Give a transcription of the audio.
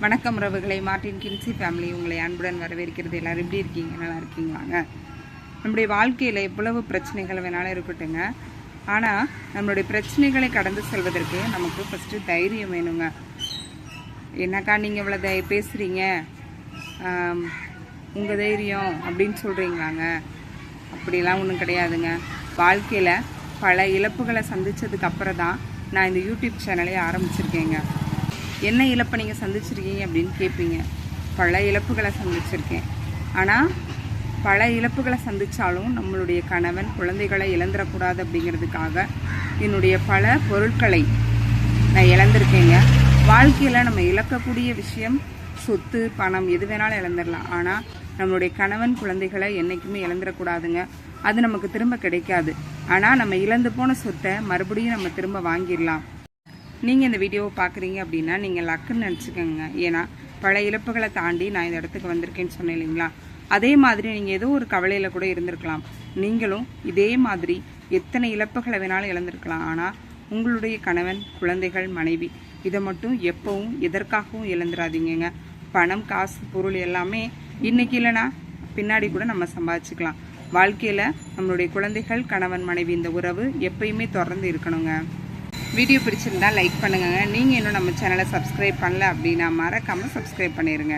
வணக்கம் உறவுகளை, Martin Kinsey family உங்களை அன்புடன் வரவேற்கிறது. எல்லோரும் எப்படி இருக்கீங்க? நல்லா இருக்கீங்களாங்க? நம்முடைய வாழ்க்கையில் எவ்வளவு பிரச்சனைகள் வேணாலும் இருக்கட்டுங்க, ஆனால் நம்மளுடைய பிரச்சனைகளை கடந்து செல்வதற்கு நமக்கு ஃபஸ்ட்டு தைரியம் வேணுங்க. என்னக்கா நீங்கள் இவ்வளோ பேசுகிறீங்க, உங்கள் தைரியம் அப்படின்னு சொல்கிறீங்களாங்க? அப்படிலாம் ஒன்றும் கிடையாதுங்க. வாழ்க்கையில் பல இழப்புகளை சந்தித்ததுக்கு அப்புறம் தான் நான் இந்த யூடியூப் சேனலே ஆரம்பிச்சிருக்கேங்க. என்ன இழப்பை நீங்கள் சந்திச்சிருக்கீங்க அப்படின்னு கேட்பீங்க. பல இழப்புகளை சந்திச்சிருக்கேன். ஆனால் பல இழப்புகளை சந்தித்தாலும் நம்மளுடைய கணவன் குழந்தைகளை இழந்துடக்கூடாது அப்படிங்கிறதுக்காக என்னுடைய பல பொருட்களை நான் இழந்திருக்கேங்க. வாழ்க்கையில் நம்ம இழக்கக்கூடிய விஷயம் சொத்து, பணம் எது வேணாலும் இழந்துடலாம். ஆனால் நம்மளுடைய கணவன் குழந்தைகளை என்றைக்குமே இழந்துடக்கூடாதுங்க. அது நமக்கு திரும்ப கிடைக்காது. ஆனால் நம்ம இழந்து போன சொத்தை மறுபடியும் நம்ம திரும்ப வாங்கிடலாம். நீங்கள் இந்த வீடியோவை பார்க்குறீங்க அப்படின்னா நீங்கள் லக்குன்னு நினச்சிக்கோங்க. ஏன்னா பல இழப்புகளை தாண்டி நான் இந்த இடத்துக்கு வந்திருக்கேன்னு சொன்னேன் இல்லைங்களா? அதே மாதிரி நீங்கள் ஏதோ ஒரு கவலையில் கூட இருந்திருக்கலாம். நீங்களும் இதே மாதிரி எத்தனை இழப்புகளை வேணாலும் இழந்திருக்கலாம். ஆனால் உங்களுடைய கணவன், குழந்தைகள், மனைவி இதை மட்டும் எப்பவும் எதற்காகவும் இழந்துடாதீங்க. பணம், காசு, பொருள் எல்லாமே இன்றைக்கி இல்லைனா பின்னாடி கூட நம்ம சம்பாதிச்சுக்கலாம். வாழ்க்கையில் நம்மளுடைய குழந்தைகள், கணவன், மனைவி இந்த உறவு எப்பயுமே தொடர்ந்து இருக்கணுங்க. வீடியோ பிடிச்சிருந்தா லைக் பண்ணுங்க. நீங்கள் இன்னும் நம்ம சேனலை சப்ஸ்கிரைப் பண்ணல அப்படின்னா மறக்காமல் சப்ஸ்கிரைப் பண்ணிடுங்க.